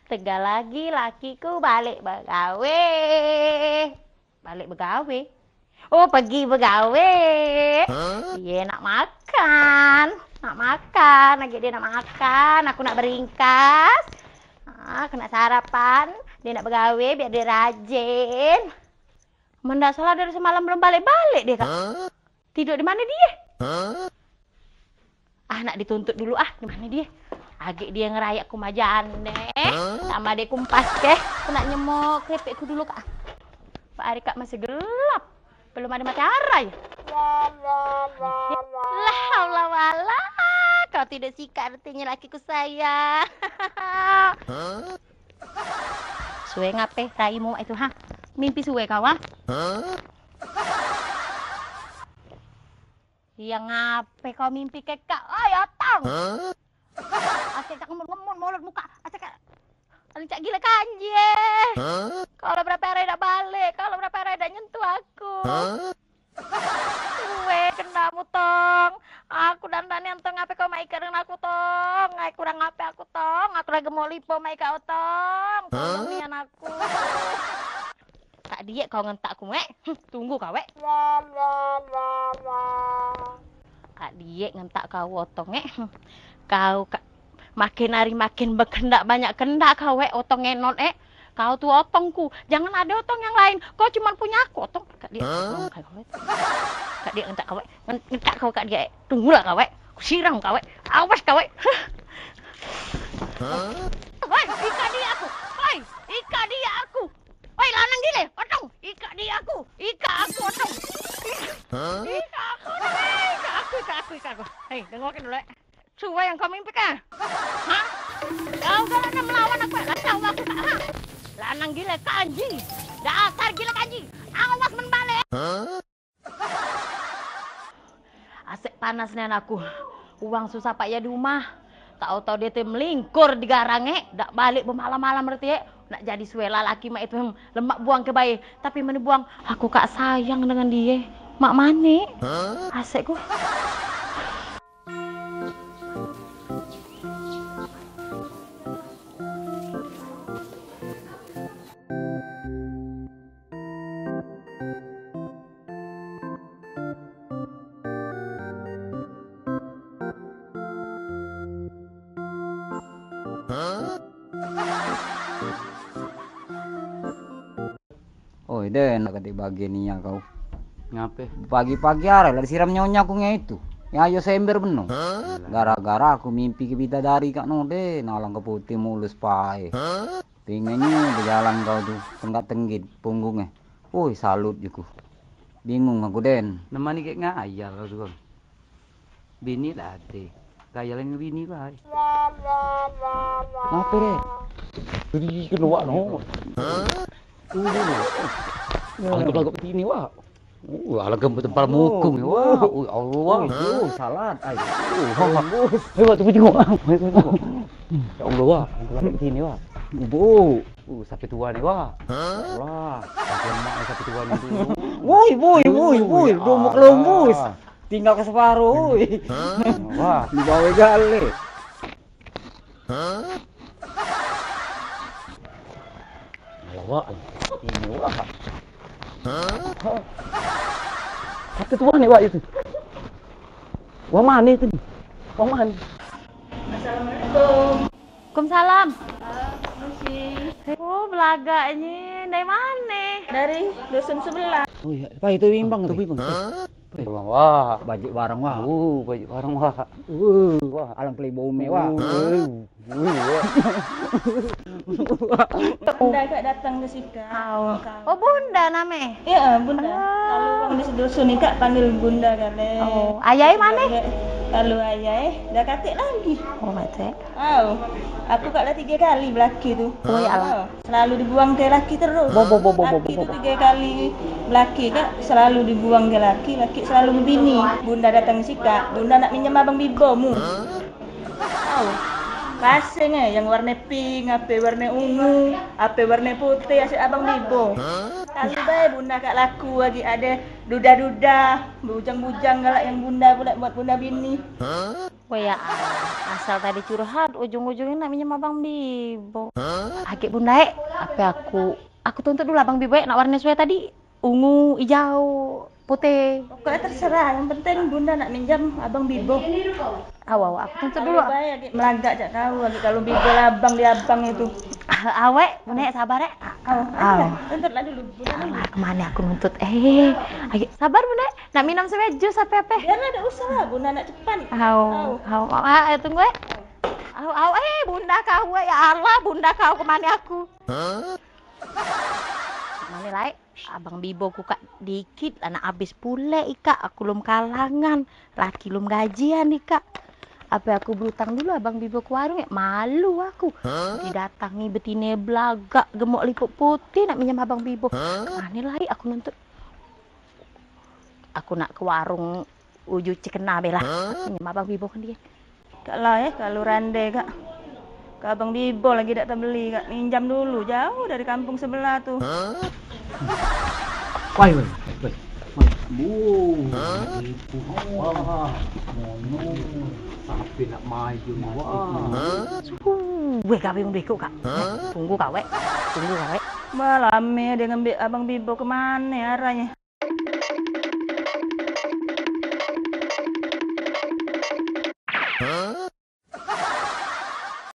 Tegal lagi lakiku balik begawe. Balik begawe? Oh, pergi begawe. Dia nak makan. Nak makan. Lagi dia nak makan. Aku nak beringkas. Aku nak sarapan. Dia nak begawe biar dia rajin. Mendak salah dari semalam belum balik-balik dia, Kak. Tidur di mana dia? Nak dituntut dulu di mana dia? Agak dia ngerayak kumajane. Sama dia kumpas ke. Aku nak nyemok keripikku dulu, Kak. Pak hari, Kak, masih gelap. Belum ada matahari. Lah Allah wala. Kau tidak sikat artinya lakiku sayang. Suwe ngape raimu itu, ha? Mimpi suwe kau, ha? Yang ngape kau mimpi ke, Kak? Oi, otong. Asik Kak ngemun mulut muka. Asik Kak. Cak gila kanji. Kalau berapa hari dah balik, kalau berapa hari dah nyentuh aku. Suwe kena mutong. Aku dandan yang tong ngape kau mai keren aku tong. Ngai kurang ngape aku tong. Aku lagi mau lipo mai kau tong. Tolong nian aku. Kak dia kau ngentak aku, Tunggu kau, Kak dia ngentak kau otong, Kau makin hari makin berkendak banyak kendak kau, otong enon, Kau tuh otongku. Jangan ada otong yang lain. Kau cuma punya aku, otong. Kak dia, Kak dia ngentak kau, ngentak kau, Kak dia. Tunggulah kau, Aku siram kau, Awas kau, Woi, ikat dia aku. Woi, ikat dia aku. Woi, lanang gile, otong. Ikat dia aku. Ikat aku, otong. Ikat aku, ikat aku. Hei, dengokin dulu, Suwe yang kau mimpi, Kak? Hah? Kau kan melawan aku, tahu aku, Kak, ha? Lanang gila kanji. Dasar gila kanji. Awas menbalik. Asik panas nih anakku. Uang susah Pak ya di rumah. Tahu-tahu dia melingkur di garang, Dak balik bermalam-malam berarti, Nak jadi suwe laki mak itu lemak buang ke bayi. Tapi mana buang, aku Kak sayang dengan dia. Mak mane? Asikku. Oi Den, nak ketik bagian ni kau. Ngape? Pagi-pagi arah lah disiram nyonya aku itu. Ya ayo sember beno. Gara-gara aku mimpi ke bidadari Kak no Den, nalang ke putih mulus pae. Pengennya berjalan kau tuh tenggak-tenggit punggungnya. Woi salut juku. Bingung aku Den. Namanya kayak ngayal kau tuh. Bini lah ade. Kayalan bini lah. Ngapa deh? Bini kedua no. Alga-alga ini wah. Ala gembut tempal mukung wah. Allah. Salat. Ayo. Ayo tunggu tengok. Ya Allah wah. Alga ini wah. Bu. Sampai tua ni wah. Allah. Mak sampai tua ni dulu. Woi, domok lombus. Tinggal ke separuh. Wah, dibawa gale. Wah, ini wah. Sampai tua ni wah itu. Wah mana itu? Wah mana? Assalamualaikum. Waalaikumsalam. Oh, belaganya dari mana? Dari dusun sebelah. Oh iya, Pak itu bimbang tuh. Wah, baju barang wah. baju barang wah. Wah, alam playboy mewah. Bunda kak datang ke sini kak. Oh, Bunda namanya? Iya, Bunda. Kalau orang di dusun ni kak panggil Bunda kali. Oh, ayah mana? Kalau ayah dah katik lagi. Oh, mate. Oh, aku kak dah 3 kali belaki tu. Oh, ya Allah. Selalu dibuang ke laki terus. Laki tu 3 kali belaki kak selalu dibuang ke laki selalu membini. Bunda datang si kak. Bunda nak minjam abang bibomu. Oh. Pasing yang warna pink, apa warna ungu, apa warna putih, asyik abang Bibo. Kalau baik bunda kak laku lagi ada duda-duda, bujang-bujang galak yang bunda pula buat bunda bini. Wah ya asal tadi curhat ujung-ujungnya namanya abang Bibo. Agak bunda apa aku tuntut dulu abang Bibo nak warna sesuai tadi ungu, hijau, putih. Pokoknya terserah, yang penting bunda nak minjam abang Bibo. Aku tuntut dulu. Baik melagak jak kau lagi kalau Bibo labang di abang itu. Awek, bunda sabar ya. Tuntut lah dulu. Alah, kemana aku nuntut? Sabar bunda, nak minum sampai jus apa? Biar ada usaha, bunda nak cepat. Tunggu ya. Bunda kau ya Allah, bunda kau kemana aku? Mana lai? Abang Bibo ku kak dikit, anak habis pule ika, aku lum kalangan, laki lum gajian ika. Apa aku berutang dulu abang Bibo ke warung ya? Malu aku. Didatangi betine belagak gemuk liput putih nak minjam abang Bibo. Kemana lagi aku nuntut? Aku nak ke warung uju cikena bela. Minjam abang Bibo kan dia. Kak lah ya kalau rande kak. Kak abang Bibo lagi tak terbeli kak. Minjam dulu jauh dari kampung sebelah tuh. Woi. Wah, sampai nak maju ni. Weh kau yang berikut kak. Tunggu kau weh. Malam dia ngambil abang Bibo kemana arahnya?